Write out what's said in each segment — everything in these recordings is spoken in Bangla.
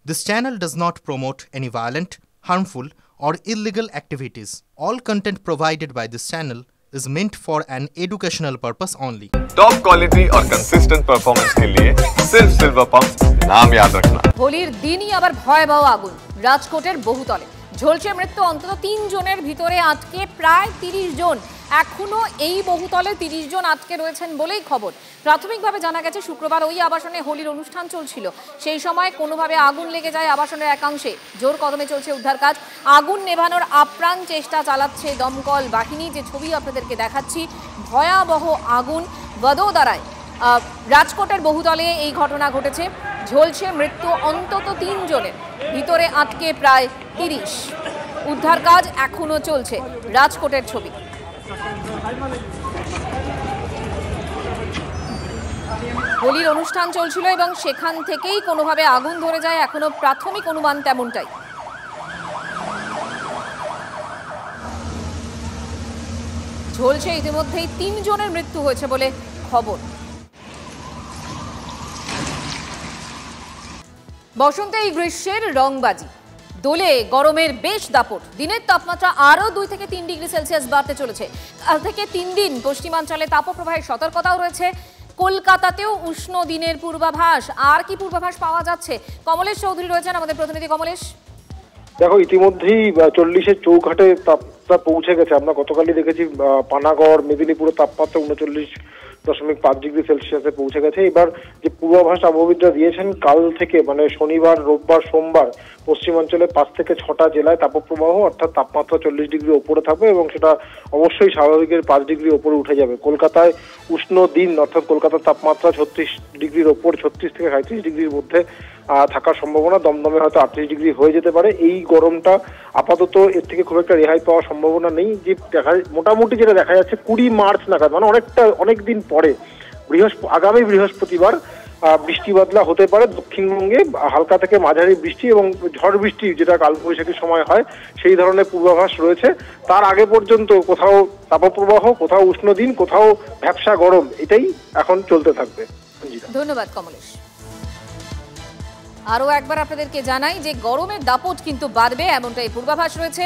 This channel does not promote any violent, harmful, or illegal activities. All content provided by this channel is meant for an educational purpose only. Top quality और कंसिस्टेंट परफॉर्मेंस के लिए सिर्फ सिल्वर पंप नाम याद रखना। হোলির দিনই আবার ভয়াবহ আগুন রাজকোটের বহুতলে ঝলছে মৃত্যু অন্তত 3 জনের ভিতরে আটকে প্রায় 30 জন এখনো এই বহুতলে 30 জন আটকে রয়েছেন বলেই খবর। প্রাথমিকভাবে জানা গেছে শুক্রবার ওই আবাসনে হোলির অনুষ্ঠান চলছিল, সেই সময় কোনোভাবে আগুন লেগে যায় আবাসনের একাংশে। জোর কদমে চলছে উদ্ধার কাজ, আগুন নেভানোর আপ্রাণ চেষ্টা চালাচ্ছে দমকল বাহিনী। যে ছবি আপনাদেরকে দেখাচ্ছি, ভয়াবহ আগুন বদোদরায় রাজকোটের বহুতলে এই ঘটনা ঘটেছে। ঝলছে মৃত্যু অন্তত 3 জনের, ভিতরে আটকে প্রায় 30। উদ্ধার কাজ এখনো চলছে। রাজকোটের ছবি। হোলির অনুষ্ঠান চলছিল এবং সেখান থেকেই কোনোভাবে আগুন ধরে যায়, এখনো প্রাথমিক অনুমান তেমনটাই। ঝলছে ইতিমধ্যেই 3 জনের মৃত্যু হয়েছে বলে খবর। বসন্তে এই গ্রীষ্মের রংবাজি দোলে গরমের বেশ দাপট। দিনের তাপমাত্রা আরও 2 থেকে 3 ডিগ্রি সেলসিয়াস বাড়তে চলেছে। কাল থেকে 3 দিন পশ্চিমাঞ্চলে তাপপ্রবাহের সতর্কতাও রয়েছে। কলকাতাতেও উষ্ণ দিনের পূর্বাভাস। আর কি পূর্বাভাস পাওয়া যাচ্ছে? কমলেশ চৌধুরী রয়েছেন আমাদের প্রতিনিধি। কমলেশ, দেখো ইতিমধ্যেই 40-এর চৌঘাটে তাপমাত্রা পৌঁছে গেছে। আমরা গতকালই দেখেছি পানাগড়, মেদিনীপুরের তাপমাত্রা 39.5 ডিগ্রি সেলসিয়াসে পৌঁছে গেছে। এবার যে পূর্বাভাস আবহাওয়াবিদরা দিয়েছেন, কাল থেকে মানে শনিবার, রোববার, সোমবার পশ্চিমাঞ্চলে 5 থেকে 6টা জেলায় তাপপ্রবাহ অর্থাৎ তাপমাত্রা 40 ডিগ্রির ওপরে থাকবে এবং সেটা অবশ্যই স্বাভাবিকের 5 ডিগ্রির ওপরে উঠে যাবে। কলকাতায় উষ্ণ দিন অর্থাৎ কলকাতার তাপমাত্রা 36 ডিগ্রির ওপর, 36 থেকে 37 ডিগ্রির মধ্যে থাকার সম্ভাবনা। দমদমে হয়তো 38 ডিগ্রি হয়ে যেতে পারে। এই গরমটা আপাতত এর থেকে খুব একটা রেহাই পাওয়ার সম্ভাবনা নেই। যে মোটামুটি যেটা দেখা যাচ্ছে 20 মার্চ নাগাদ, মানে অনেকদিন পরে আগামী বৃহস্পতিবার বৃষ্টি বাদলা হতে পারে দক্ষিণবঙ্গে। হালকা থেকে মাঝারি বৃষ্টি এবং ঝড় বৃষ্টি, যেটা কালবৈশাখীর সময় হয়, সেই ধরনের পূর্বাভাস রয়েছে। তার আগে পর্যন্ত কোথাও তাপপ্রবাহ, কোথাও উষ্ণ দিন, কোথাও ভ্যাপসা গরম, এটাই এখন চলতে থাকবে। ধন্যবাদ কমলেশ। আরও একবার আপনাদেরকে জানাই যে গরমের দাপট কিন্তু বাড়বে, এমনটাই পূর্বাভাস রয়েছে।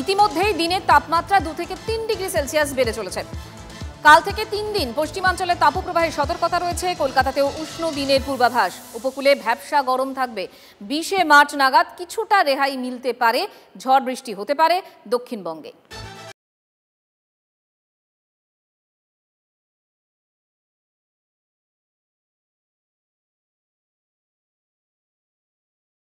ইতিমধ্যেই দিনের তাপমাত্রা 2 থেকে 3 ডিগ্রি সেলসিয়াস বেড়ে চলেছে। কাল থেকে 3 দিন পশ্চিমাঞ্চলে তাপপ্রবাহের সতর্কতা রয়েছে। কলকাতাতেও উষ্ণ দিনের পূর্বাভাস। উপকূলে ভ্যাপসা গরম থাকবে। 20 মার্চ নাগাদ কিছুটা রেহাই মিলতে পারে, ঝড় বৃষ্টি হতে পারে দক্ষিণবঙ্গে।